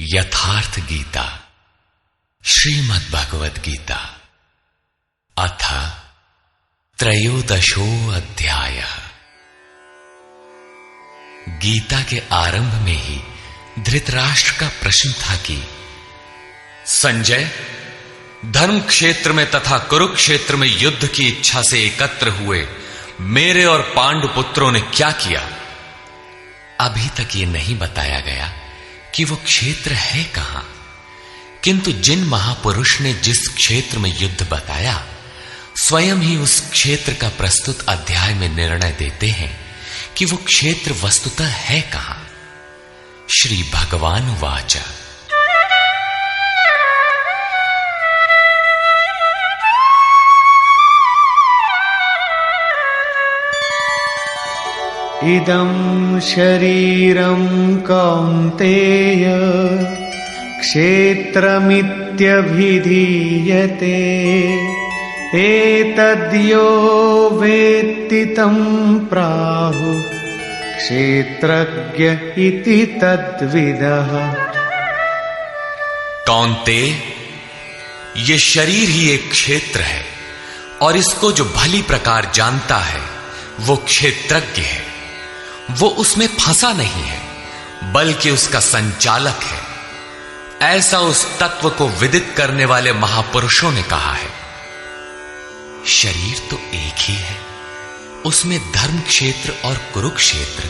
यथार्थ गीता श्रीमद् भगवद गीता अथ त्रयोदशो अध्यायः। गीता के आरंभ में ही धृतराष्ट्र का प्रश्न था कि संजय, धर्म क्षेत्र में तथा कुरुक्षेत्र में युद्ध की इच्छा से एकत्र हुए मेरे और पांडु पुत्रों ने क्या किया? अभी तक ये नहीं बताया गया कि वो क्षेत्र है कहां, किंतु जिन महापुरुष ने जिस क्षेत्र में युद्ध बताया, स्वयं ही उस क्षेत्र का प्रस्तुत अध्याय में निर्णय देते हैं कि वो क्षेत्र वस्तुतः है कहां। श्री भगवान वाच इदं शरीरं कौन्तेय क्षेत्रमित्यभिधीयते एतद्यो वेत्ति तं प्राहुः क्षेत्रज्ञ इति तद्विदः। कौन्तेय, ये शरीर ही एक क्षेत्र है और इसको जो भली प्रकार जानता है वो क्षेत्रज्ञ है। वो उसमें फंसा नहीं है बल्कि उसका संचालक है, ऐसा उस तत्व को विदित करने वाले महापुरुषों ने कहा है। शरीर तो एक ही है, उसमें धर्म क्षेत्र और कुरुक्षेत्र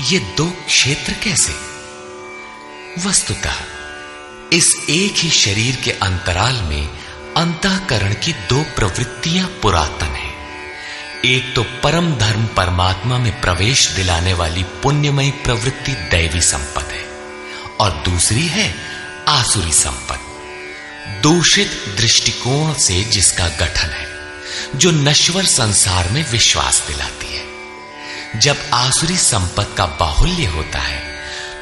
ये दो क्षेत्र कैसे? वस्तुतः इस एक ही शरीर के अंतराल में अंतःकरण की दो प्रवृत्तियां पुरातन हैं। एक तो परम धर्म परमात्मा में प्रवेश दिलाने वाली पुण्यमयी प्रवृत्ति दैवी संपत्ति है और दूसरी है आसुरी संपत्ति, दूषित दृष्टिकोण से जिसका गठन है, जो नश्वर संसार में विश्वास दिलाती है। जब आसुरी संपत्ति का बाहुल्य होता है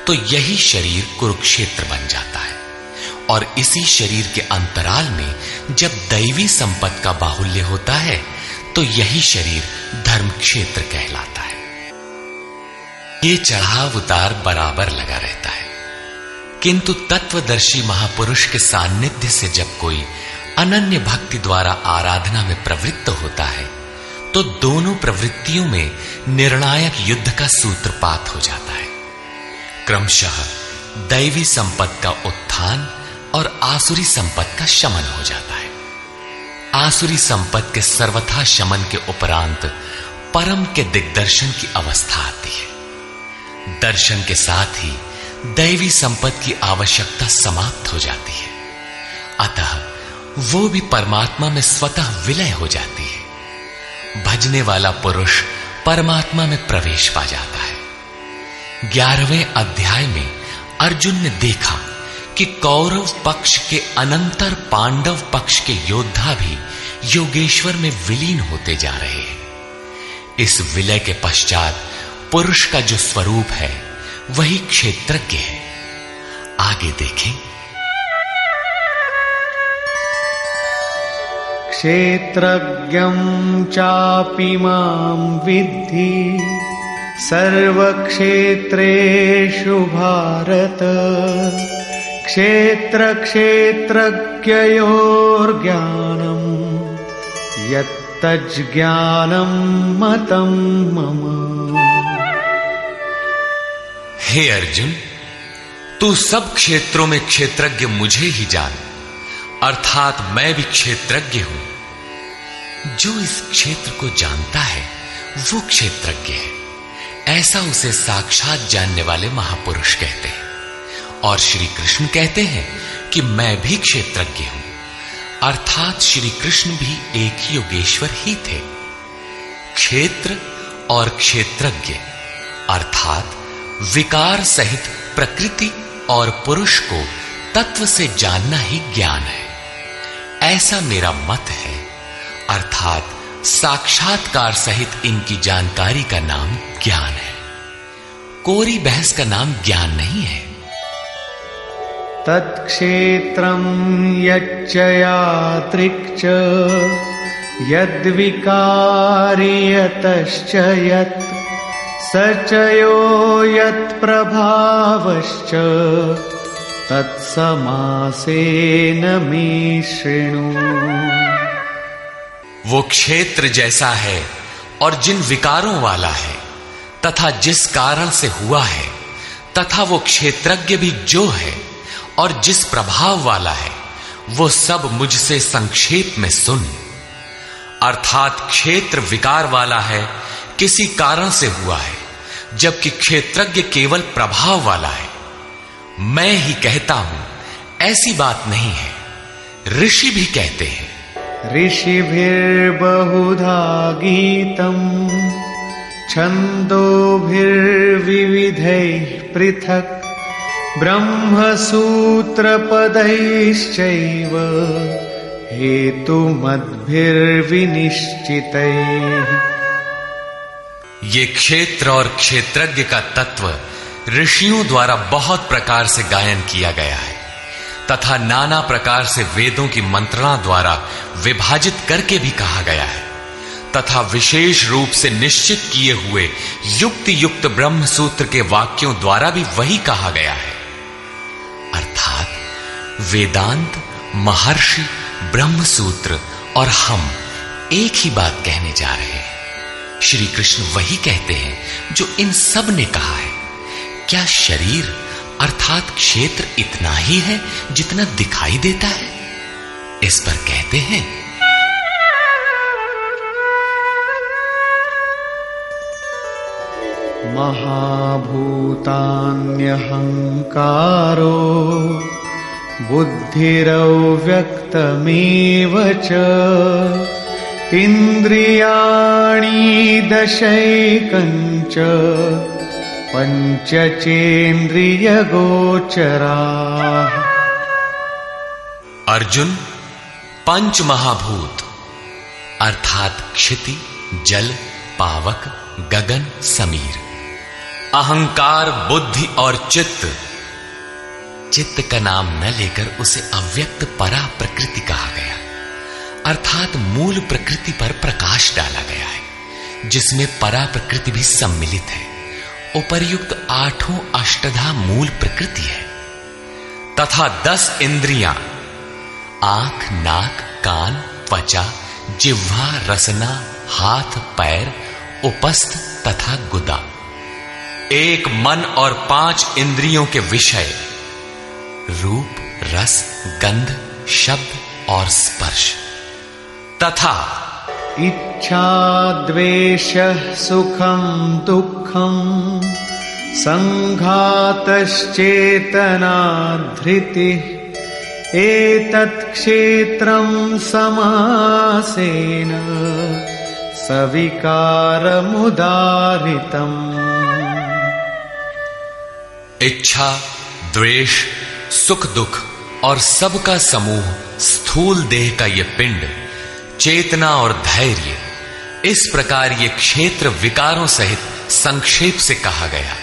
तो यही शरीर कुरुक्षेत्र बन जाता है और इसी शरीर के अंतराल में जब दैवी संपत्ति का बाहुल्य होता है तो यही शरीर धर्म क्षेत्र कहलाता है। ये चढ़ाव उतार बराबर लगा रहता है, किंतु तत्वदर्शी महापुरुष के सान्निध्य से जब कोई अनन्य भक्ति द्वारा आराधना में प्रवृत्त होता है तो दोनों प्रवृत्तियों में निर्णायक युद्ध का सूत्रपात हो जाता है। क्रमशः दैवी संपत्ति का उत्थान और आसुरी संपत्ति का शमन हो जाता है। आसुरी संपत्ति के सर्वथा शमन के उपरांत परम के दिग्दर्शन की अवस्था आती है। दर्शन के साथ ही दैवी संपत्ति की आवश्यकता समाप्त हो जाती है, अतः वो भी परमात्मा में स्वतः विलय हो जाती है। भजने वाला पुरुष परमात्मा में प्रवेश पा जाता है। 11वें अध्याय में अर्जुन ने देखा कि कौरव पक्ष के अनंतर पांडव पक्ष के योद्धा भी योगेश्वर में विलीन होते जा रहे हैं। इस विलय के पश्चात पुरुष का जो स्वरूप है वही क्षेत्रज्ञ है। आगे देखें। क्षेत्रज्ञं चापि मां विद्धि सर्वक्षेत्रेषु भारत क्षेत्र क्षेत्रज्ञयोर्ज्ञानं यत्तज्ज्ञानं मतं मम। हे अर्जुन, तू सब क्षेत्रों में क्षेत्रज्ञ मुझे ही जान, अर्थात मैं भी क्षेत्रज्ञ हूं। जो इस क्षेत्र को जानता है वो क्षेत्रज्ञ है, ऐसा उसे साक्षात जानने वाले महापुरुष कहते हैं। और श्री कृष्ण कहते हैं कि मैं भी क्षेत्रज्ञ हूं, अर्थात श्री कृष्ण भी एक योगेश्वर ही थे। क्षेत्र और क्षेत्रज्ञ अर्थात विकार सहित प्रकृति और पुरुष को तत्व से जानना ही ज्ञान है, ऐसा मेरा मत है। अर्थात साक्षात्कार सहित इनकी जानकारी का नाम ज्ञान है, कोरी बहस का नाम ज्ञान नहीं है। तत्क्षेत्रं यच्च यादृक् च यद्विकारी यतश्च यत् स च यो यत्प्रभावश्च तत्समासेन मे शृणु। वो क्षेत्र जैसा है और जिन विकारों वाला है तथा जिस कारण से हुआ है, तथा वो क्षेत्रज्ञ भी जो है और जिस प्रभाव वाला है, वो सब मुझसे संक्षेप में सुन। अर्थात क्षेत्र विकार वाला है, किसी कारण से हुआ है, जबकि क्षेत्रज्ञ केवल प्रभाव वाला है। मैं ही कहता हूं, ऐसी बात नहीं है, ऋषि भी कहते हैं। ऋषिभिर्बहुधा गीतम् छन्दोभिर्विविधैः पृथक् ब्रह्मसूत्रपदैश्चैव हेतुमद्भिर्विनिश्चितैः। ये क्षेत्र और क्षेत्रज्ञ का तत्व ऋषियों द्वारा बहुत प्रकार से गायन किया गया है तथा नाना प्रकार से वेदों की मंत्रणा द्वारा विभाजित करके भी कहा गया है तथा विशेष रूप से निश्चित किए हुए युक्ति युक्त ब्रह्म सूत्र के वाक्यों द्वारा भी वही कहा गया है। अर्थात वेदांत, महर्षि, ब्रह्म सूत्र और हम एक ही बात कहने जा रहे हैं। श्री कृष्ण वही कहते हैं जो इन सब ने कहा है। क्या शरीर अर्थात क्षेत्र इतना ही है जितना दिखाई देता है? इस पर कहते हैं, महाभूतान्यहंकारो बुद्धिरव्यक्तमेव च इन्द्रियाणि दशैकञ्च पंचचेन्द्रियगोचराः। अर्जुन, पंच महाभूत अर्थात क्षिति, जल, पावक, गगन, समीर, अहंकार, बुद्धि और चित्त। चित्त का नाम न लेकर उसे अव्यक्त परा प्रकृति कहा गया, अर्थात मूल प्रकृति पर प्रकाश डाला गया है, जिसमें परा प्रकृति भी सम्मिलित है। उपर्युक्त आठों अष्टधा मूल प्रकृति है तथा 10 इंद्रियां आंख, नाक, कान, त्वचा, जिह्वा, रसना, हाथ, पैर, उपस्थ तथा गुदा। एक मन और 5 इंद्रियों के विषय रूप, रस, गंध, शब्द और स्पर्श तथा इच्छा, द्वेषः, सुखं दुःखं, संघातश्चेतना, धृतिः, एतत् क्षेत्रं समासेन सविकारमुदाहृतम्। इच्छा, द्वेष, सुख दुख और सबका समूह स्थूल देह का ये पिंड, चेतना और धैर्य, इस प्रकार ये क्षेत्र विकारों सहित संक्षेप से कहा गया।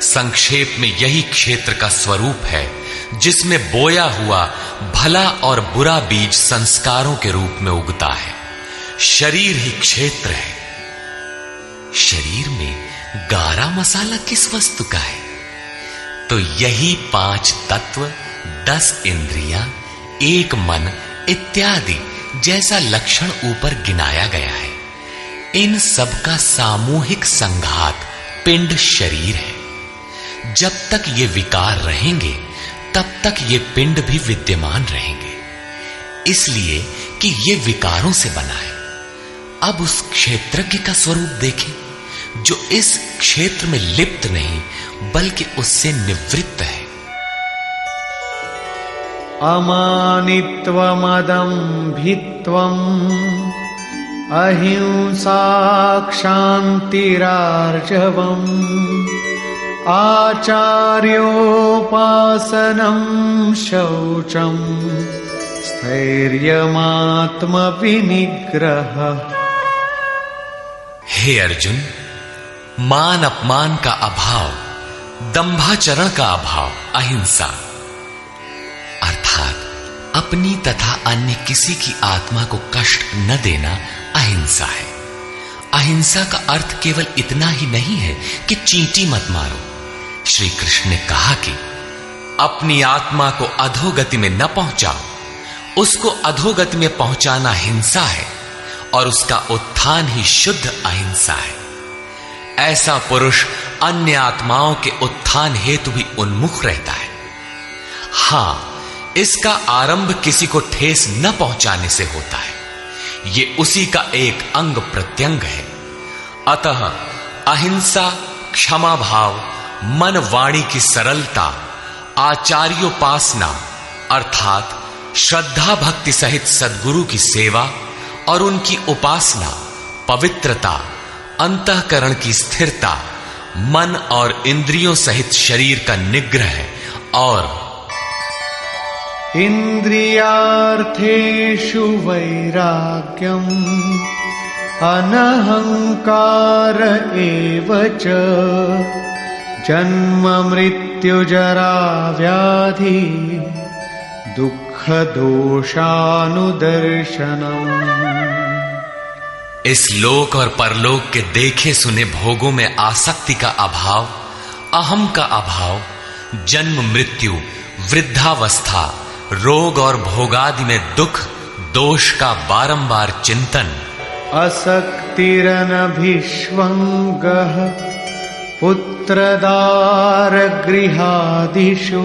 संक्षेप में यही क्षेत्र का स्वरूप है जिसमें बोया हुआ भला और बुरा बीज संस्कारों के रूप में उगता है। शरीर ही क्षेत्र है। शरीर में गारा मसाला किस वस्तु का है? तो यही 5 तत्व, 10 इंद्रियां, 1 मन इत्यादि जैसा लक्षण ऊपर गिनाया गया है। इन सब का सामूहिक संघात पिंड शरीर है। जब तक ये विकार रहेंगे तब तक ये पिंड भी विद्यमान रहेंगे, इसलिए कि ये विकारों से बना है। अब उस क्षेत्रज्ञ का स्वरूप देखें जो इस क्षेत्र में लिप्त नहीं बल्कि उससे निवृत्त है। अमानित्वमदम्भित्वम् अहिंसा क्षान्तिरार्जवम् आचार्योपासनं शौचं स्थैर्यमात्मविनिग्रह। हे अर्जुन, मान अपमान का अभाव, दंभाचरण का अभाव अहिंसा अर्थात अपनी तथा अन्य किसी की आत्मा को कष्ट न देना अहिंसा है। अहिंसा का अर्थ केवल इतना ही नहीं है कि चींटी मत मारो। श्री कृष्ण ने कहा कि अपनी आत्मा को अधोगति में न पहुंचाओ। उसको अधोगति में पहुंचाना हिंसा है और उसका उत्थान ही शुद्ध अहिंसा है। ऐसा पुरुष अन्य आत्माओं के उत्थान हेतु भी उन्मुख रहता है। हां, इसका आरंभ किसी को ठेस न पहुंचाने से होता है। ये उसी का एक अंग प्रत्यंग है। अतः अहिंसा, क्षमा भाव, मन वाणी की सरलता, आचार्योपासना अर्थात श्रद्धा भक्ति सहित सद्गुरु की सेवा और उनकी उपासना, पवित्रता, अंतःकरण की स्थिरता, मन और इंद्रियों सहित शरीर का निग्रह और इंद्रियार्थेषु वैराग्यम अनहंकार एव च जन्म मृत्यु जरा व्याधि दुख दोषानुदर्शनम। इस लोक और परलोक के देखे सुने भोगों में आसक्ति का अभाव, अहम का अभाव, जन्म मृत्यु, वृद्धावस्था, रोग और भोगादि में दुख दोष का बारंबार चिंतन, असक्तिरनभिष्वंगः पुत्रदार गृहादिषु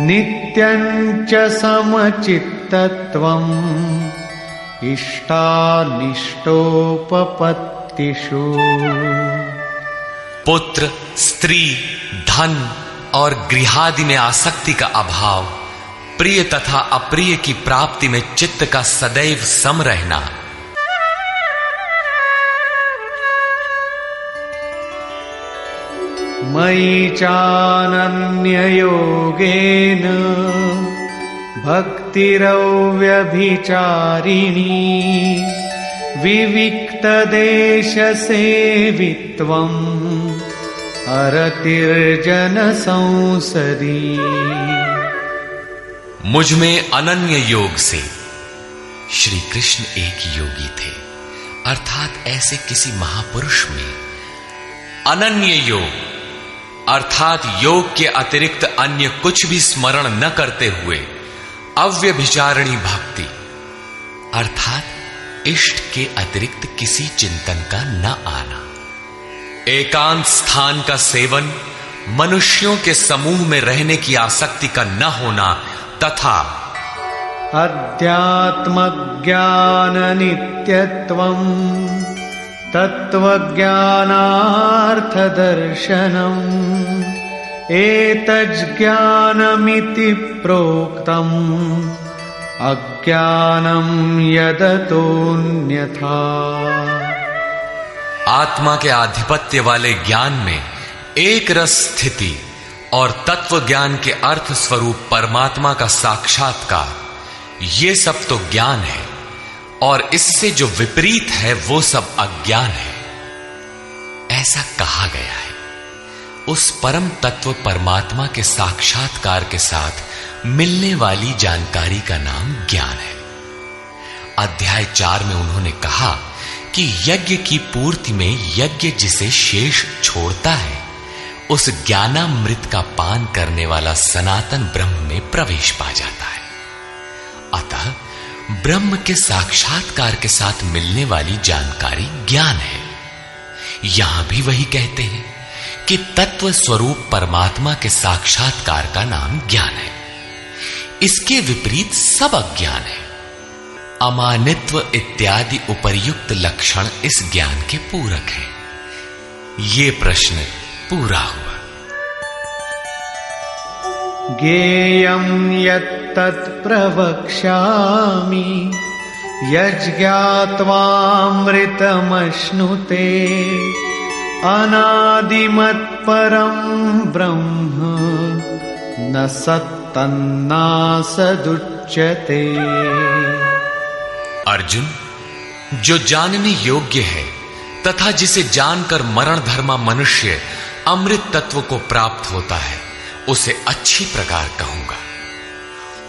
नित्यं च समचित्तत्वम् इष्टानिष्टोपपत्तिषु। पुत्र, स्त्री, धन और गृहादि में आसक्ति का अभाव, प्रिय तथा अप्रिय की प्राप्ति में चित्त का सदैव सम रहना, मयि चानन्ययोगेन भक्तिरव्यभिचारिणी विविक्तदेशसेवित्वम् अरतिर्जन संसदी। मुझ में अनन्य योग से श्री कृष्ण एक योगी थे, अर्थात ऐसे किसी महापुरुष में अनन्य योग अर्थात योग के अतिरिक्त अन्य कुछ भी स्मरण न करते हुए अव्यभिचारिणी भक्ति अर्थात इष्ट के अतिरिक्त किसी चिंतन का न आना, एकांत स्थान का सेवन, मनुष्यों के समूह में रहने की आसक्ति का न होना तथा अध्यात्मज्ञान नित्यत्वम् तत्त्वज्ञानार्थदर्शनम् एतज्ज्ञानमिति प्रोक्तम् अज्ञानम् यदतोऽन्यथा। आत्मा के आधिपत्य वाले ज्ञान में एक रस स्थिति और तत्व ज्ञान के अर्थ स्वरूप परमात्मा का साक्षात्कार, ये सब तो ज्ञान है और इससे जो विपरीत है वो सब अज्ञान है। ऐसा कहा गया है। उस परम तत्व परमात्मा के साक्षात्कार के साथ मिलने वाली जानकारी का नाम ज्ञान है। अध्याय 4 में उन्होंने कहा कि यज्ञ की पूर्ति में यज्ञ जिसे शेष छोड़ता है उस ज्ञानामृत का पान करने वाला सनातन ब्रह्म में प्रवेश पा जाता है। अतः ब्रह्म के साक्षात्कार के साथ मिलने वाली जानकारी ज्ञान है। यहां भी वही कहते हैं कि तत्व स्वरूप परमात्मा के साक्षात्कार का नाम ज्ञान है। इसके विपरीत सब अज्ञान है। अमानित्व इत्यादि उपर्युक्त लक्षण इस ज्ञान के पूरक हैं। ये प्रश्न पूरा हुआ। ज्ञेयं यत्तत् प्रवक्ष्यामि यज्ञात्वामृतमश्नुते अनादिमत्परं ब्रह्म न सत्तन्नासदुच्यते। अर्जुन, जो जानने योग्य है तथा जिसे जानकर मरण धर्मा मनुष्य अमृत तत्व को प्राप्त होता है उसे अच्छी प्रकार कहूंगा।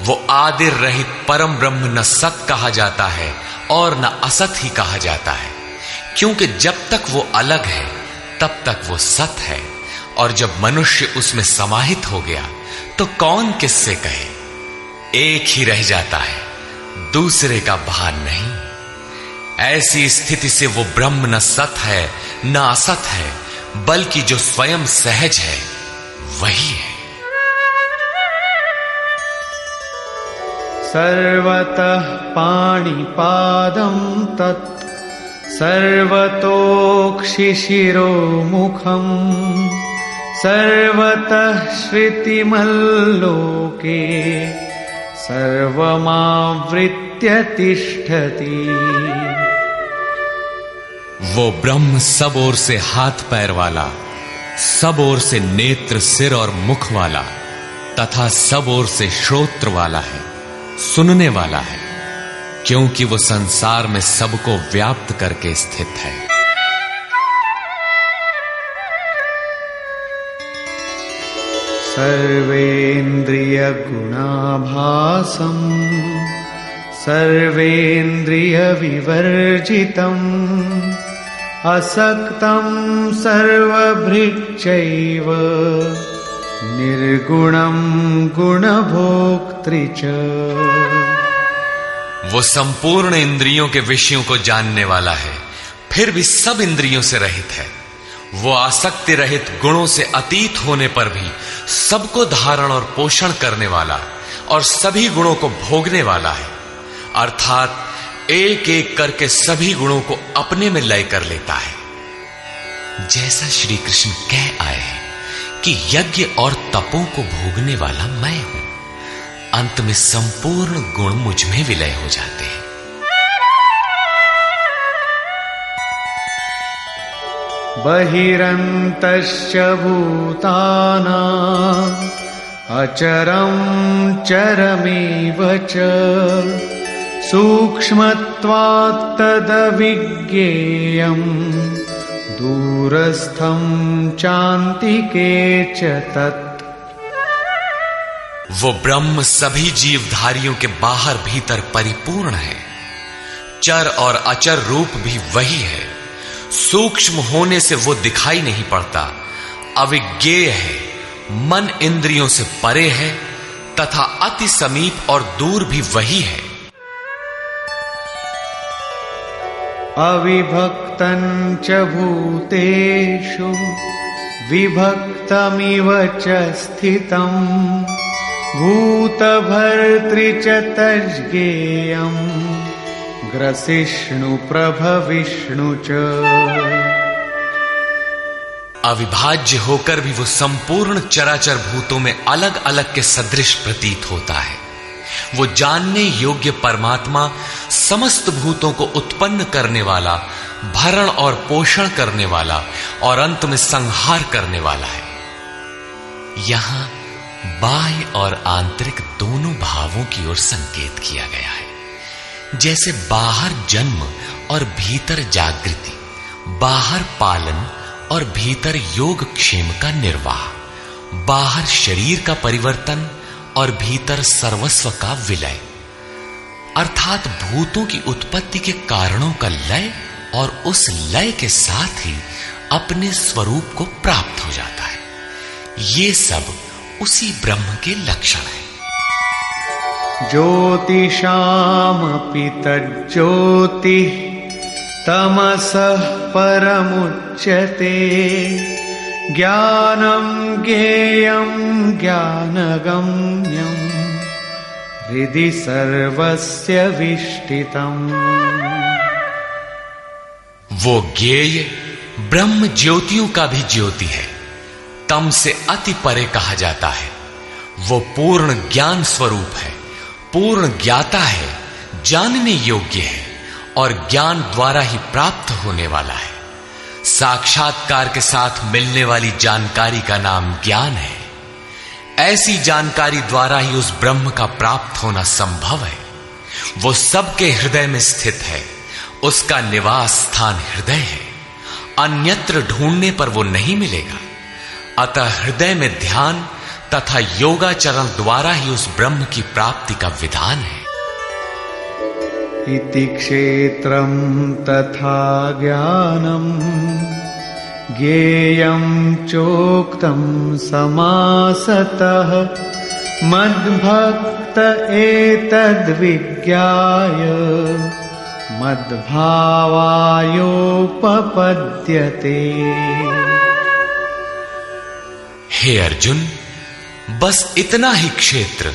वो आदि रहित परम ब्रह्म न सत कहा जाता है और न असत ही कहा जाता है, क्योंकि जब तक वो अलग है तब तक वो सत है और जब मनुष्य उसमें समाहित हो गया तो कौन किससे कहे। एक ही रह जाता है, दूसरे का भान नहीं। ऐसी स्थिति से वो ब्रह्म न सत है न असत है, बल्कि जो स्वयं सहज है वही है। सर्वतः पाणिपादं तत् सर्वतोक्षिशिरोमुखम् सर्वतः श्रुतिमल्लोके सर्वमावृत्य तिष्ठति। वो ब्रह्म सब ओर से हाथ पैर वाला, सब ओर से नेत्र सिर और मुख वाला तथा सब ओर से श्रोत्र वाला है, सुनने वाला है, क्योंकि वो संसार में सबको व्याप्त करके स्थित है। सर्वेन्द्रिय गुणाभासम् सर्वेन्द्रिय विवर्जितम् असक्तं सर्वभृच्चैव निर्गुणं गुणभोक्तृ च। वो संपूर्ण इंद्रियों के विषयों को जानने वाला है, फिर भी सब इंद्रियों से रहित है। वो आसक्ति रहित गुणों से अतीत होने पर भी सबको धारण और पोषण करने वाला और सभी गुणों को भोगने वाला है, अर्थात एक एक करके सभी गुणों को अपने में लय कर लेता है। जैसा श्री कृष्ण कह आए हैं कि यज्ञ और तपों को भोगने वाला मैं हूं, अंत में संपूर्ण गुण मुझ में विलय हो जाते हैं। बहिरन्तश्च भूतानां अचरं चरमेव च सूक्ष्मत्वात् तदविज्ञेयं दूरस्थं चान्तिके च तत्। वो ब्रह्म सभी जीवधारियों के बाहर भीतर परिपूर्ण है। चर और अचर रूप भी वही है। सूक्ष्म होने से वो दिखाई नहीं पड़ता, अविज्ञेय है, मन इंद्रियों से परे है तथा अति समीप और दूर भी वही है। अविभक्तं च भूतेषु विभक्तमिव च स्थितं भूतभर्तृ च तज्ज्ञेयं ग्रसिष्णु प्रभविष्णु च। अविभाज्य होकर भी वो संपूर्ण चराचर भूतों में अलग अलग के सदृश प्रतीत होता है। वो जानने योग्य परमात्मा समस्त भूतों को उत्पन्न करने वाला, भरण और पोषण करने वाला और अंत में संहार करने वाला है। यहां बाह्य और आंतरिक दोनों भावों की ओर संकेत किया गया है। जैसे बाहर जन्म और भीतर जागृति, बाहर पालन और भीतर योग क्षेम का निर्वाह, बाहर शरीर का परिवर्तन और भीतर सर्वस्व का विलय, अर्थात भूतों की उत्पत्ति के कारणों का लय और उस लय के साथ ही अपने स्वरूप को प्राप्त हो जाता है। ये सब उसी ब्रह्म के लक्षण है। ज्योतिषामपि तज्ज्योतिः तमसः परमुच्यते ज्ञानं ज्ञेयं ज्ञानगम्यं हृदि सर्वस्य विष्ठितम्। वो ज्ञेय ब्रह्म ज्योतियों का भी ज्योति है, तम से अति परे कहा जाता है। वो पूर्ण ज्ञान स्वरूप है, पूर्ण ज्ञाता है, जानने योग्य है और ज्ञान द्वारा ही प्राप्त होने वाला है। साक्षात्कार के साथ मिलने वाली जानकारी का नाम ज्ञान है। ऐसी जानकारी द्वारा ही उस ब्रह्म का प्राप्त होना संभव है। वो सबके हृदय में स्थित है, उसका निवास स्थान हृदय है, अन्यत्र ढूंढने पर वो नहीं मिलेगा। अतः हृदय में ध्यान तथा योगाचरण द्वारा ही उस ब्रह्म की प्राप्ति का विधान है। इति क्षेत्रं तथा ज्ञानं ज्ञेयं चोक्तं समासतः मद्भक्त एतद्विज्ञाय मद्भावायोपपद्यते। हे अर्जुन, बस इतना ही क्षेत्र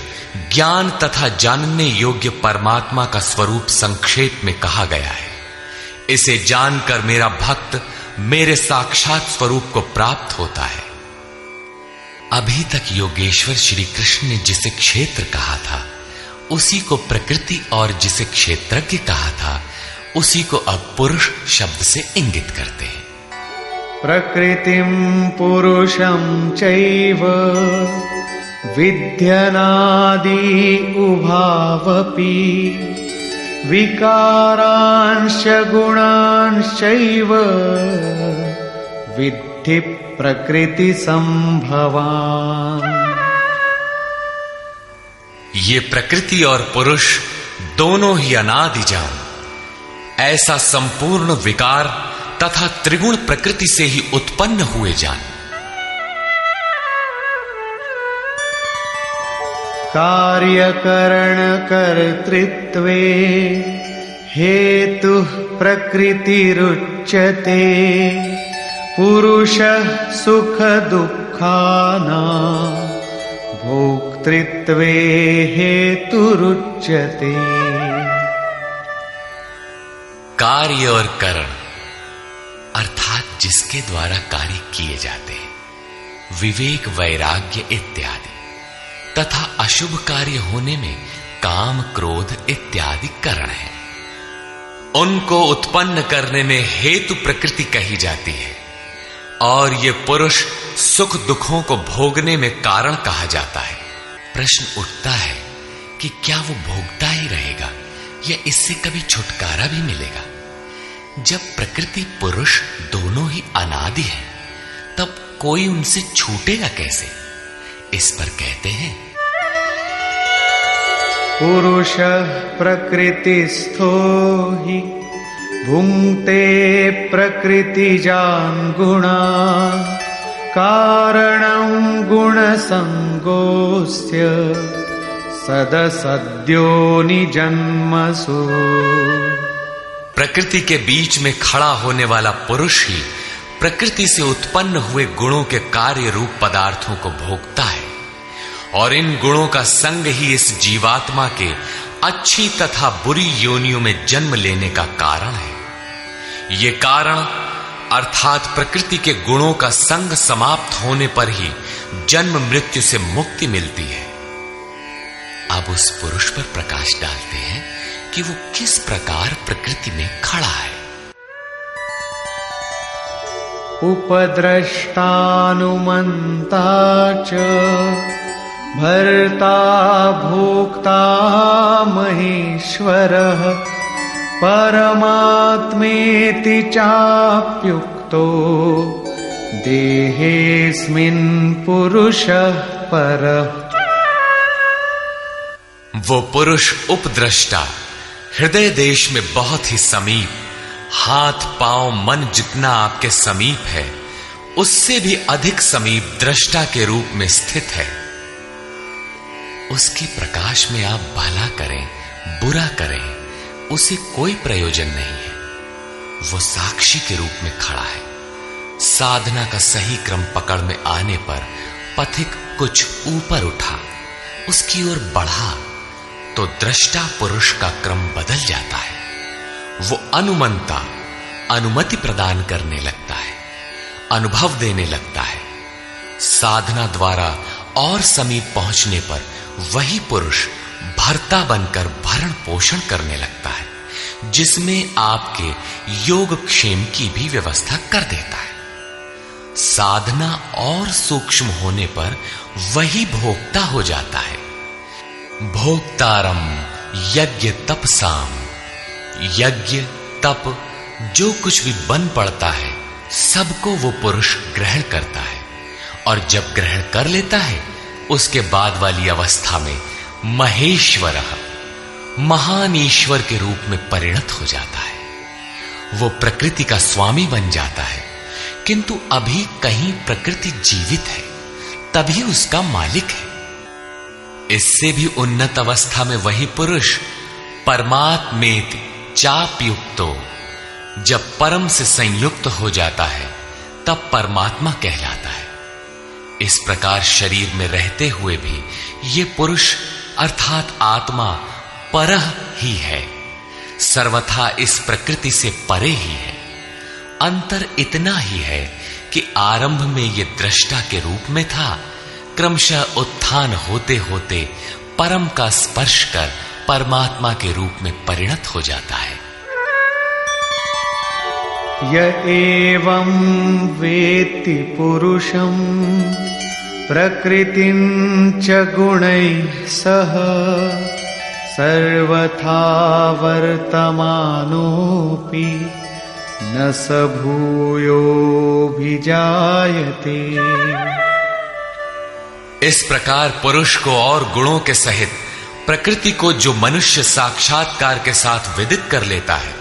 ज्ञान तथा जानने योग्य परमात्मा का स्वरूप संक्षेप में कहा गया है। इसे जानकर मेरा भक्त मेरे साक्षात स्वरूप को प्राप्त होता है। अभी तक योगेश्वर श्री कृष्ण ने जिसे क्षेत्र कहा था उसी को प्रकृति, और जिसे क्षेत्रज्ञ कहा था उसी को अब पुरुष शब्द से इंगित करते हैं। प्रकृतिं पुरुषं चैव विद्यनादि उभावपि विकारांश गुणांश्चैव विद्धि प्रकृति संभवान्। ये प्रकृति और पुरुष दोनों ही अनादि जान, ऐसा संपूर्ण विकार तथा त्रिगुण प्रकृति से ही उत्पन्न हुए जान। कार्यकरण कर्तृत्वे हेतुः प्रकृतिरुच्यते पुरुषः सुख दुःखानां भोक्तृत्वे हेतुरुच्यते। कार्य और करण अर्थात जिसके द्वारा कार्य किए जाते हैं, विवेक वैराग्य इत्यादि, तथा अशुभ कार्य होने में काम क्रोध इत्यादि कारण है। उनको उत्पन्न करने में हेतु प्रकृति कही जाती है, और ये पुरुष सुख दुखों को भोगने में कारण कहा जाता है। प्रश्न उठता है कि क्या वो भोगता ही रहेगा या इससे कभी छुटकारा भी मिलेगा? जब प्रकृति पुरुष दोनों ही अनादि हैं, तब कोई उनसे छूटेगा कैसे? इस पर कहते हैं, पुरुषः प्रकृतिस्थो हि भुङ्क्ते प्रकृतिजान् गुणान् कारणं गुणसङ्गोऽस्य सदसद्यो निजन्मसु। प्रकृति के बीच में खड़ा होने वाला पुरुष ही प्रकृति से उत्पन्न हुए गुणों के कार्य रूप पदार्थों को भोगता है, और इन गुणों का संग ही इस जीवात्मा के अच्छी तथा बुरी योनियों में जन्म लेने का कारण है। ये कारण अर्थात प्रकृति के गुणों का संग समाप्त होने पर ही जन्म मृत्यु से मुक्ति मिलती है। अब उस पुरुष पर प्रकाश डालते हैं कि वो किस प्रकार प्रकृति में खड़ा है। उपद्रष्टानुमन्ता च भर्ता भोक्ता महेश्वरः परमात्मेति चाप्युक्तो देहेऽस्मिन् पुरुषः परः। वो पुरुष उपद्रष्टा, हृदय देश में बहुत ही समीप, हाथ पांव मन जितना आपके समीप है उससे भी अधिक समीप दृष्टा के रूप में स्थित है। उसके प्रकाश में आप भला करें बुरा करें उसे कोई प्रयोजन नहीं है। वो साक्षी के रूप में खड़ा है। साधना का सही क्रम पकड़ में आने पर पथिक कुछ ऊपर उठा, उसकी ओर बढ़ा तो दृष्टा पुरुष का क्रम बदल जाता है। वो अनुमंता अनुमति प्रदान करने लगता है, अनुभव देने लगता है। साधना द्वारा और समीप पहुंचने पर वही पुरुष भर्ता बनकर भरण पोषण करने लगता है, जिसमें आपके योगक्षेम की भी व्यवस्था कर देता है। साधना और सूक्ष्म होने पर वही भोक्ता हो जाता है। भोक्तारम यज्ञ तपसाम, यज्ञ तप जो कुछ भी बन पड़ता है सबको वो पुरुष ग्रहण करता है, और जब ग्रहण कर लेता है उसके बाद वाली अवस्था में महेश्वर महान ईश्वर के रूप में परिणत हो जाता है। वो प्रकृति का स्वामी बन जाता है, किंतु अभी कहीं प्रकृति जीवित है तभी उसका मालिक है। इससे भी उन्नत अवस्था में वही पुरुष परमात्मेति चाप्युक्तो, जब परम से संयुक्त हो जाता है तब परमात्मा कहलाता है। इस प्रकार शरीर में रहते हुए भी ये पुरुष अर्थात आत्मा परह ही है, सर्वथा इस प्रकृति से परे ही है। अंतर इतना ही है कि आरंभ में ये दृष्टा के रूप में था, क्रमशः उत्थान होते होते परम का स्पर्श कर परमात्मा के रूप में परिणत हो जाता है। य एवं वेत्ति पुरुषं प्रकृतिं च गुणैः सह सर्वथा वर्तमानोऽपि न स भूयोऽभिजायते। इस प्रकार पुरुष को और गुणों के सहित प्रकृति को जो मनुष्य साक्षात्कार के साथ विदित कर लेता है,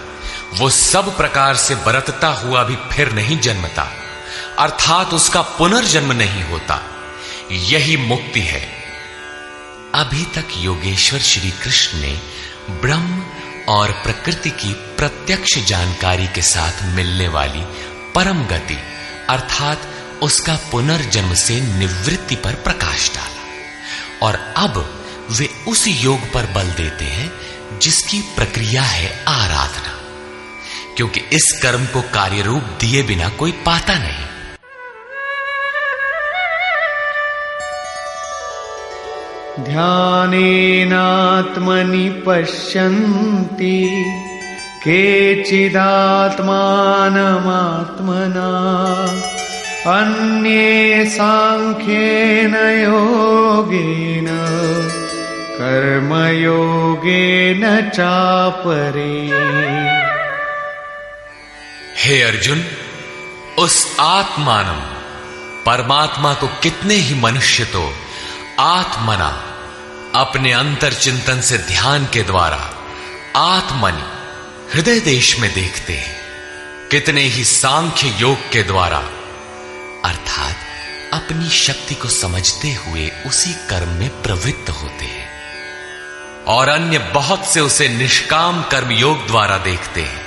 वो सब प्रकार से बरतता हुआ भी फिर नहीं जन्मता, अर्थात उसका पुनर्जन्म नहीं होता। यही मुक्ति है। अभी तक योगेश्वर श्री कृष्ण ने ब्रह्म और प्रकृति की प्रत्यक्ष जानकारी के साथ मिलने वाली परम गति अर्थात उसका पुनर्जन्म से निवृत्ति पर प्रकाश डाला, और अब वे उस योग पर बल देते हैं जिसकी प्रक्रिया है आराधना, क्योंकि इस कर्म को कार्य रूप दिए बिना कोई पाता नहीं। ध्यानेनात्मनि पश्यन्ति केचिदात्मानमात्मना अन्ये सांख्येन योगेन कर्मयोगेन चापरे। हे अर्जुन, उस आत्मानम परमात्मा को कितने ही मनुष्य तो आत्मना अपने अंतर चिंतन से ध्यान के द्वारा आत्मनि हृदय देश में देखते हैं, कितने ही सांख्य योग के द्वारा अर्थात अपनी शक्ति को समझते हुए उसी कर्म में प्रवृत्त होते हैं, और अन्य बहुत से उसे निष्काम कर्म योग द्वारा देखते हैं,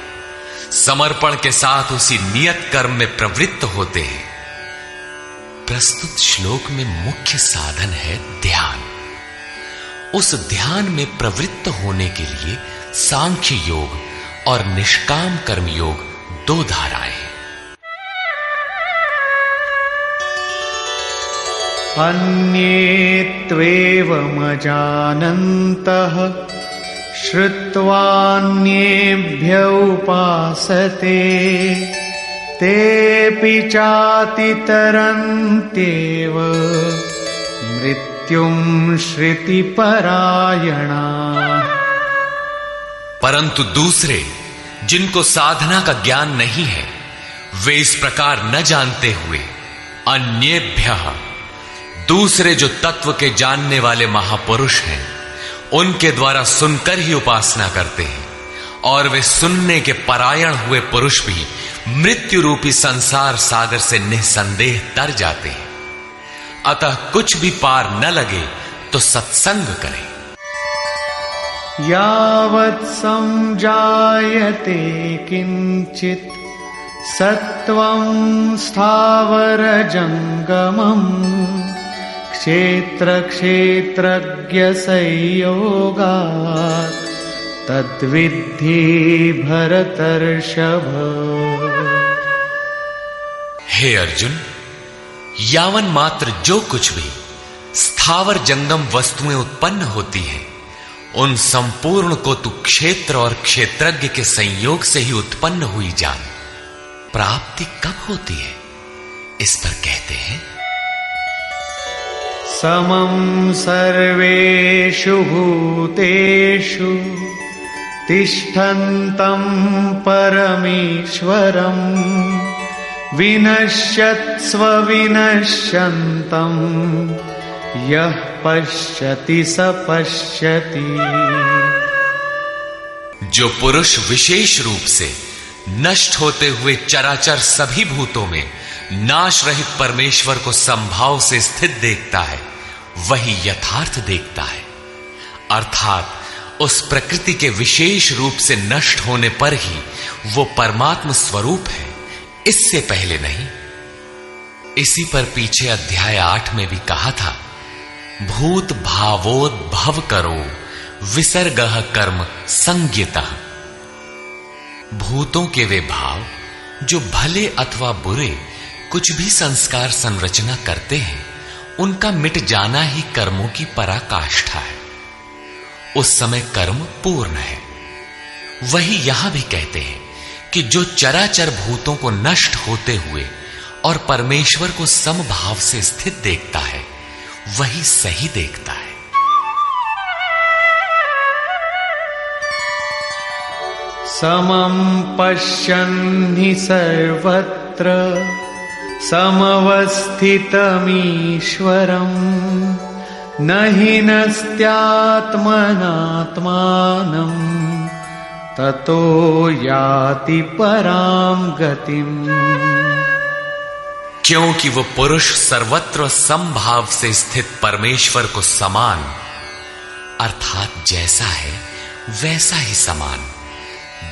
समर्पण के साथ उसी नियत कर्म में प्रवृत्त होते हैं। प्रस्तुत श्लोक में मुख्य साधन है ध्यान। उस ध्यान में प्रवृत्त होने के लिए सांख्य योग और निष्काम कर्म योग दो धाराएं हैं। अन्ये त्वेवमजानन्तः श्रुत्वान्येभ्य उपासते तेऽपि चातितरन्त्येव मृत्युं श्रुतिपरायणा। परंतु दूसरे जिनको साधना का ज्ञान नहीं है, वे इस प्रकार न जानते हुए अन्येभ्यः दूसरे जो तत्व के जानने वाले महापुरुष हैं उनके द्वारा सुनकर ही उपासना करते हैं, और वे सुनने के परायण हुए पुरुष भी मृत्यु रूपी संसार सागर से निसंदेह तर जाते हैं। अतः कुछ भी पार न लगे तो सत्संग करें। यावत् संजायते किंचित सत्वं स्थावर जंगमं क्षेत्र क्षेत्रज्ञ संयोगात् तद्विद्धि भरतर्षभ। हे अर्जुन, यावन मात्र जो कुछ भी स्थावर जंगम वस्तुएं उत्पन्न होती हैं, उन संपूर्ण को तू क्षेत्र और क्षेत्रज्ञ के संयोग से ही उत्पन्न हुई जान। प्राप्ति कब होती है, इस पर कहते हैं समं सर्वेषु भूतेषु तिष्ठन्तं परमेश्वरं विनश्यत्स्व विनश्यन्तं यः पश्यति स पश्यति। जो पुरुष विशेष रूप से नष्ट होते हुए चराचर सभी भूतों में नाश रहित परमेश्वर को संभाव से स्थित देखता है, वही यथार्थ देखता है, अर्थात उस प्रकृति के विशेष रूप से नष्ट होने पर ही वो परमात्म स्वरूप है, इससे पहले नहीं। इसी पर पीछे अध्याय 8 में भी कहा था, भूत भावोद्भव करो विसर्गः कर्म संज्ञितः। भूतों के वे भाव जो भले अथवा बुरे कुछ भी संस्कार संरचना करते हैं, उनका मिट जाना ही कर्मों की पराकाष्ठा है। उस समय कर्म पूर्ण है। वही यहां भी कहते हैं कि जो चराचर भूतों को नष्ट होते हुए और परमेश्वर को समभाव से स्थित देखता है, वही सही देखता है। समं पश्यन् हि सर्वत्र समवस्थितमीश्वरम् न हि नस्त्यात्मनात्मानं ततो याति परां गतिम्। क्योंकि वो पुरुष सर्वत्र समभाव से स्थित परमेश्वर को समान अर्थात जैसा है वैसा ही समान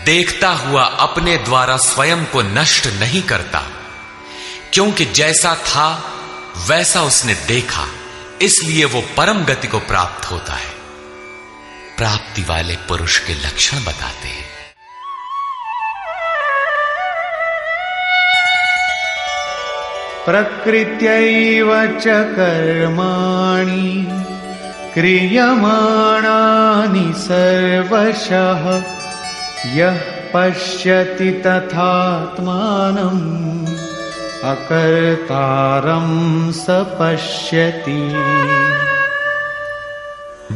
देखता हुआ अपने द्वारा स्वयं को नष्ट नहीं करता, क्योंकि जैसा था वैसा उसने देखा, इसलिए वो परम गति को प्राप्त होता है। प्राप्ति वाले पुरुष के लक्षण बताते हैं। प्रकृत्यैव च कर्माणि क्रियमाणानि सर्वशः यः पश्यति तथात्मानम् अकर्तारं स पश्यति।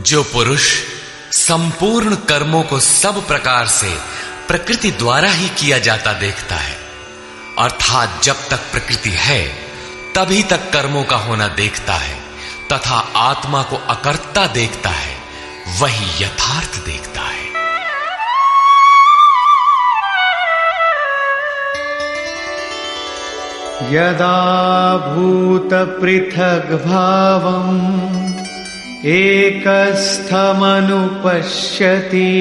जो पुरुष संपूर्ण कर्मों को सब प्रकार से प्रकृति द्वारा ही किया जाता देखता है, अर्थात जब तक प्रकृति है तभी तक कर्मों का होना देखता है तथा आत्मा को अकर्ता देखता है, वही यथार्थ देखता है। यदा भूत पृथग् भावम् एकस्थमनुपश्यति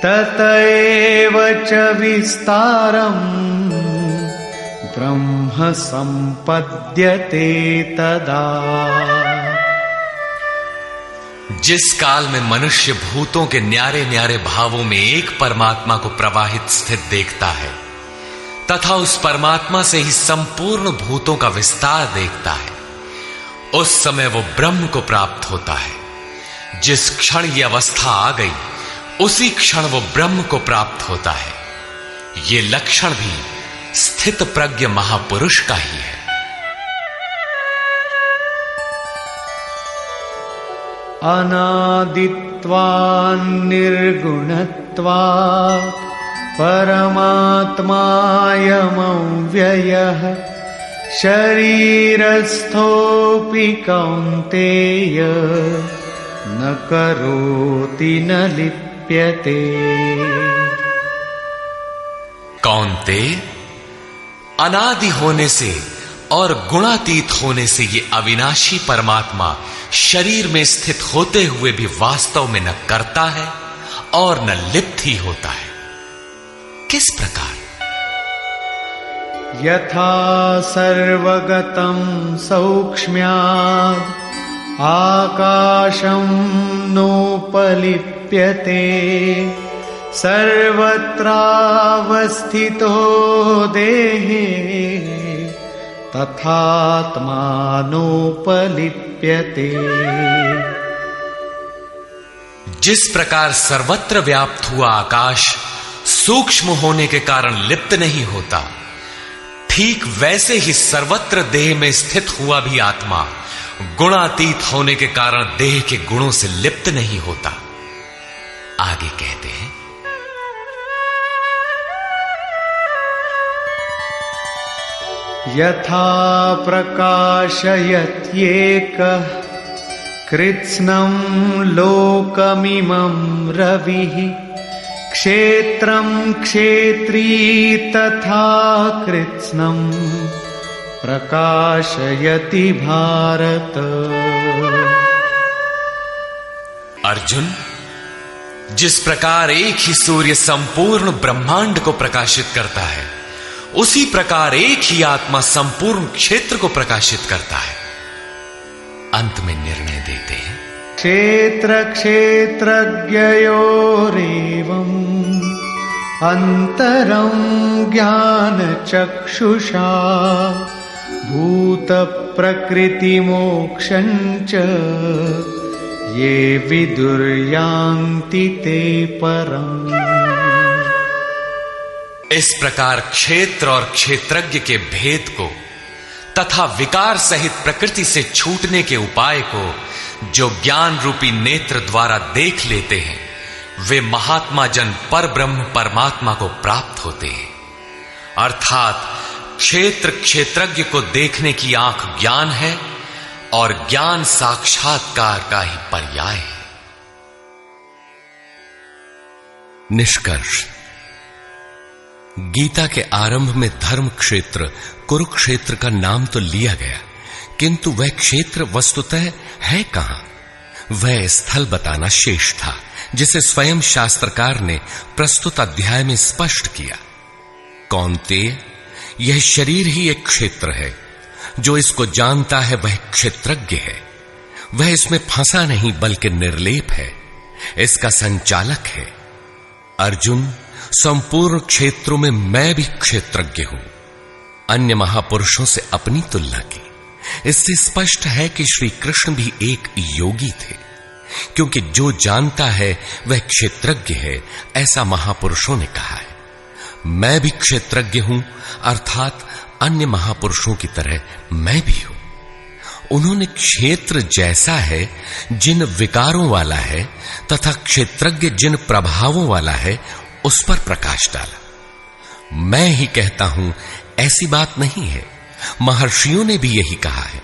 तत एव च विस्तारम् ब्रह्म संपद्यते तदा। जिस काल में मनुष्य भूतों के न्यारे न्यारे भावों में एक परमात्मा को प्रवाहित स्थित देखता है तथा उस परमात्मा से ही संपूर्ण भूतों का विस्तार देखता है, उस समय वो ब्रह्म को प्राप्त होता है। जिस क्षण ये अवस्था आ गई उसी क्षण वो ब्रह्म को प्राप्त होता है। ये लक्षण भी स्थित प्रज्ञ महापुरुष का ही है। अनादित्वान् निर्गुणत्वात् परमात्मायमव्ययः शरीरस्थोऽपि कौन्तेय न करोति न लिप्यते। कौन्तेय, अनादि होने से और गुणातीत होने से ये अविनाशी परमात्मा शरीर में स्थित होते हुए भी वास्तव में न करता है और न लिप्त ही होता है। किस प्रकार? यथा सर्वगतं सौक्ष्म्याद् आकाशं नोपलिप्यते सर्वत्रावस्थितो देहे तथात्मानोपलिप्यते। जिस प्रकार सर्वत्र व्याप्त हुआ आकाश सूक्ष्म होने के कारण लिप्त नहीं होता, ठीक वैसे ही सर्वत्र देह में स्थित हुआ भी आत्मा गुणातीत होने के कारण देह के गुणों से लिप्त नहीं होता। आगे कहते हैं, यथा प्रकाशयत्येकः कृत्स्नं लोकमिमं रविः क्षेत्रं क्षेत्री तथा कृत्स्नं प्रकाशयति भारत। अर्जुन, जिस प्रकार एक ही सूर्य संपूर्ण ब्रह्मांड को प्रकाशित करता है, उसी प्रकार एक ही आत्मा संपूर्ण क्षेत्र को प्रकाशित करता है। अंत में निर्णय देते हैं, क्षेत्र क्षेत्रज्ञयोरेवम् अंतरं ज्ञान चक्षुषा भूत प्रकृति मोक्षं च ये विदुर्यान्ति ते परम्। इस प्रकार क्षेत्र और क्षेत्रज्ञ के भेद को तथा विकार सहित प्रकृति से छूटने के उपाय को जो ज्ञान रूपी नेत्र द्वारा देख लेते हैं, वे महात्मा जन पर ब्रह्म परमात्मा को प्राप्त होते हैं। अर्थात क्षेत्र क्षेत्रज्ञ को देखने की आंख ज्ञान है और ज्ञान साक्षात्कार का ही पर्याय है। निष्कर्ष, गीता के आरंभ में धर्म क्षेत्र कुरुक्षेत्र का नाम तो लिया गया, किंतु वह क्षेत्र वस्तुतः है कहां? वह स्थल बताना शेष था, जिसे स्वयं शास्त्रकार ने प्रस्तुत अध्याय में स्पष्ट किया। कौन्तेय, यह शरीर ही एक क्षेत्र है। जो इसको जानता है वह क्षेत्रज्ञ है। वह इसमें फंसा नहीं बल्कि निर्लेप है, इसका संचालक है। अर्जुन, संपूर्ण क्षेत्रों में मैं भी क्षेत्रज्ञ हूं। अन्य महापुरुषों से अपनी तुलना की। इससे स्पष्ट है कि श्री कृष्ण भी एक योगी थे, क्योंकि जो जानता है वह क्षेत्रज्ञ है, ऐसा महापुरुषों ने कहा है। मैं भी क्षेत्रज्ञ हूं, अर्थात अन्य महापुरुषों की तरह मैं भी हूं। उन्होंने क्षेत्र जैसा है जिन विकारों वाला है तथा क्षेत्रज्ञ जिन प्रभावों वाला है उस पर प्रकाश डाला। मैं ही कहता हूं ऐसी बात नहीं है, महर्षियों ने भी यही कहा है।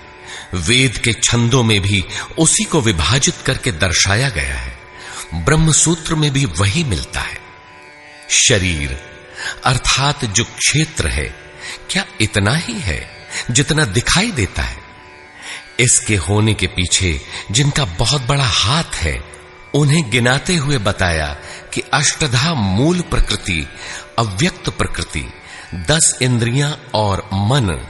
वेद के छंदों में भी उसी को विभाजित करके दर्शाया गया है। ब्रह्म सूत्र में भी वही मिलता है। शरीर अर्थात जो क्षेत्र है, क्या इतना ही है जितना दिखाई देता है? इसके होने के पीछे जिनका बहुत बड़ा हाथ है, उन्हें गिनाते हुए बताया कि अष्टधा मूल प्रकृति, अव्यक्त प्रकृति, 10 इंद्रियां और मन,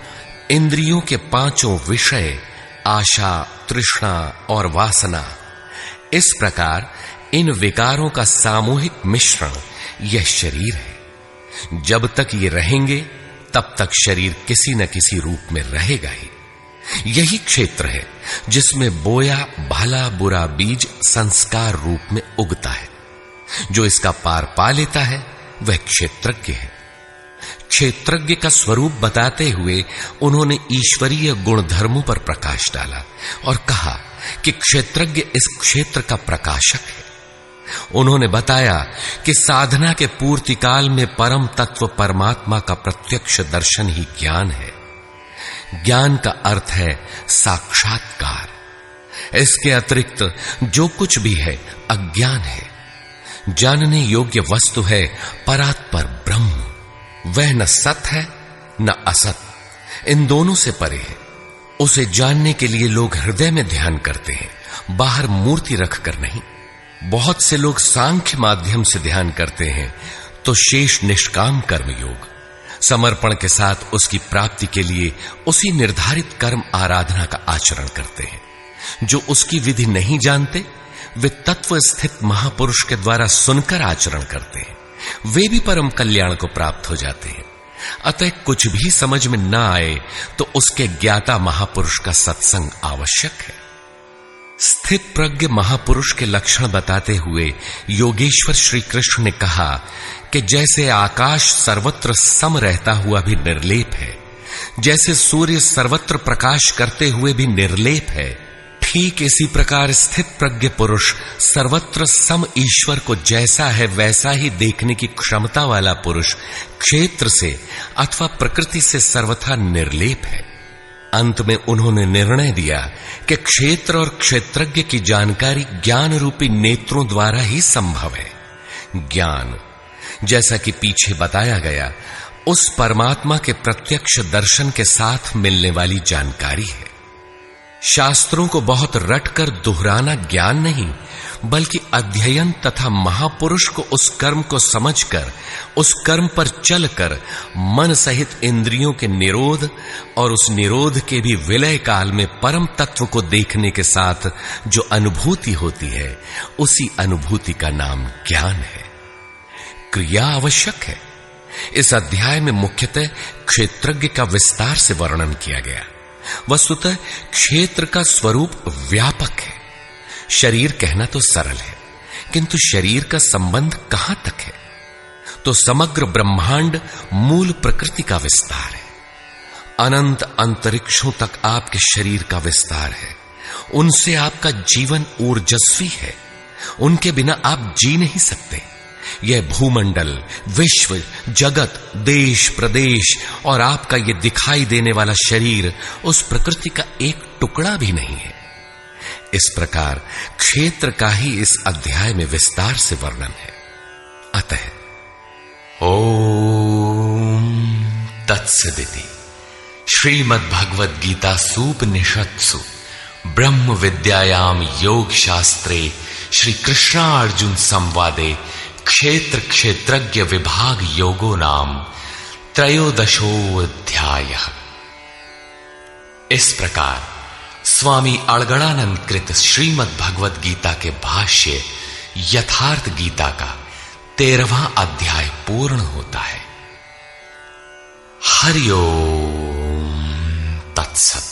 इंद्रियों के 5 विषय, आशा, तृष्णा और वासना। इस प्रकार इन विकारों का सामूहिक मिश्रण यह शरीर है। जब तक ये रहेंगे तब तक शरीर किसी न किसी रूप में रहेगा ही। यही क्षेत्र है जिसमें बोया भला बुरा बीज संस्कार रूप में उगता है। जो इसका पार पा लेता है वह क्षेत्रज्ञ है। क्षेत्रज्ञ का स्वरूप बताते हुए उन्होंने ईश्वरीय गुणधर्मों पर प्रकाश डाला और कहा कि क्षेत्रज्ञ इस क्षेत्र का प्रकाशक है। उन्होंने बताया कि साधना के पूर्ति काल में परम तत्व परमात्मा का प्रत्यक्ष दर्शन ही ज्ञान है। ज्ञान का अर्थ है साक्षात्कार। इसके अतिरिक्त जो कुछ भी है अज्ञान है। जानने योग्य वस्तु है परात्पर ब्रह्म। वह न सत है न असत, इन दोनों से परे है। उसे जानने के लिए लोग हृदय में ध्यान करते हैं, बाहर मूर्ति रखकर नहीं। बहुत से लोग सांख्य माध्यम से ध्यान करते हैं, तो शेष निष्काम कर्म योग, समर्पण के साथ उसकी प्राप्ति के लिए उसी निर्धारित कर्म आराधना का आचरण करते हैं। जो उसकी विधि नहीं जानते, वे तत्व स्थित महापुरुष के द्वारा सुनकर आचरण करते हैं। वे भी परम कल्याण को प्राप्त हो जाते हैं। अतः कुछ भी समझ में ना आए तो उसके ज्ञाता महापुरुष का सत्संग आवश्यक है। स्थित प्रज्ञ महापुरुष के लक्षण बताते हुए योगेश्वर श्री कृष्ण ने कहा कि जैसे आकाश सर्वत्र सम रहता हुआ भी निर्लेप है, जैसे सूर्य सर्वत्र प्रकाश करते हुए भी निर्लेप है, ठीक इसी प्रकार स्थित प्रज्ञ पुरुष सर्वत्र सम ईश्वर को जैसा है वैसा ही देखने की क्षमता वाला पुरुष क्षेत्र से अथवा प्रकृति से सर्वथा निर्लेप है। अंत में उन्होंने निर्णय दिया कि क्षेत्र और क्षेत्रज्ञ की जानकारी ज्ञान रूपी नेत्रों द्वारा ही संभव है। ज्ञान, जैसा कि पीछे बताया गया, उस परमात्मा के प्रत्यक्ष दर्शन के साथ मिलने वाली जानकारी है। शास्त्रों को बहुत रटकर दोहराना ज्ञान नहीं, बल्कि अध्ययन तथा महापुरुष को उस कर्म को समझकर, उस कर्म पर चलकर मन सहित इंद्रियों के निरोध और उस निरोध के भी विलय काल में परम तत्व को देखने के साथ जो अनुभूति होती है, उसी अनुभूति का नाम ज्ञान है। क्रिया आवश्यक है। इस अध्याय में मुख्यतः क्षेत्रज्ञ का विस्तार से वर्णन किया गया। वस्तुतः क्षेत्र का स्वरूप व्यापक है। शरीर कहना तो सरल है, किंतु शरीर का संबंध कहां तक है? तो समग्र ब्रह्मांड मूल प्रकृति का विस्तार है। अनंत अंतरिक्षों तक आपके शरीर का विस्तार है। उनसे आपका जीवन ऊर्जस्वी है। उनके बिना आप जी नहीं सकते। यह भूमंडल, विश्व, जगत, देश, प्रदेश और आपका यह दिखाई देने वाला शरीर उस प्रकृति का एक टुकड़ा भी नहीं है। इस प्रकार क्षेत्र का ही इस अध्याय में विस्तार से वर्णन है। अतः ओम तत्सदिति श्रीमद्भगवद गीता सूपनिषत्सु ब्रह्म विद्यायाम योग शास्त्रे श्री कृष्णार्जुन संवादे क्षेत्र क्षेत्रज्ञ विभाग योगो नाम त्रयोदशोऽध्यायः। इस प्रकार स्वामी अड़गड़ानंद कृत श्रीमद् भगवद गीता के भाष्य यथार्थ गीता का 13वां अध्याय पूर्ण होता है। हरि ओम तत्सत।